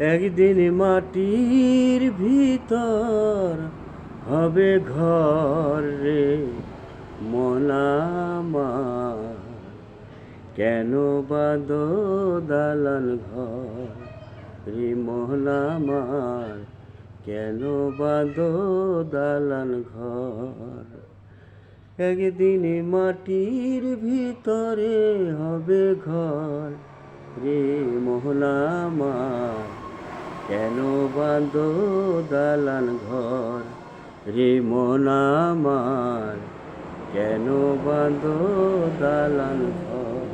একদিন মাটির ভিতর হবে ঘর রে মন আমার, কেন বাঁধো দালান ঘর রে মন আমার, কেন বাঁধো দালান ঘর। একদিন মাটির ভিতরে হবে ঘর রে মন আমার, কেন বাঁধো দালান ঘর রে মন আমার, কেন বাঁধো দালান ঘর।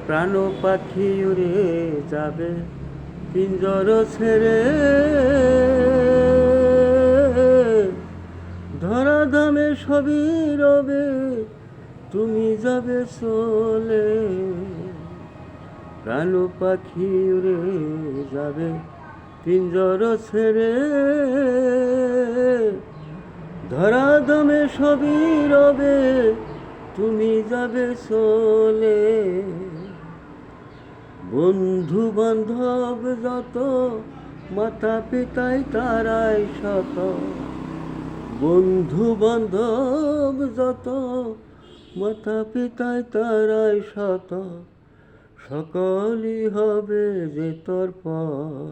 প্রাণ পাখি উড়ে যাবে পিঞ্জর ছেড়ে, ধরাধামে সবই রবে তুমি যাবে চলে। প্রাণ পাখি উড়ে যাবে পিঞ্জর ছেড়ে, ধরাধামে সবই রবে তুমি যাবে চলে। বন্ধু বান্ধব যত মাতা পিতাই তারাই শত, বন্ধু বান্ধব যত মাতা পিতাই তারাই শত, সকলই হবে যে তোর পর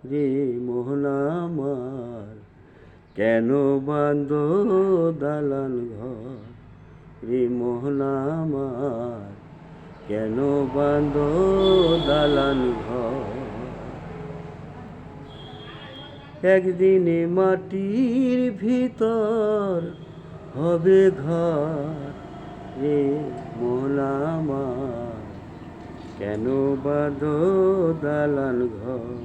রে মন আমার, কেন বাঁধো দালান ঘর রে মন আমার, কেন বাঁধো দালান ঘর। একদিন মাটির ভিতর হবে ঘর রে মন আমার, কেন বাঁধো দালান ঘর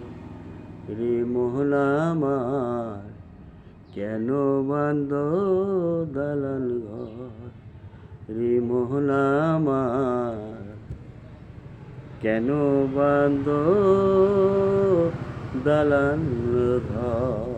রে মন আমার, কেন বাঁধো দালান ঘর রে মন আমার, কেন বাঁধো দালান ঘর।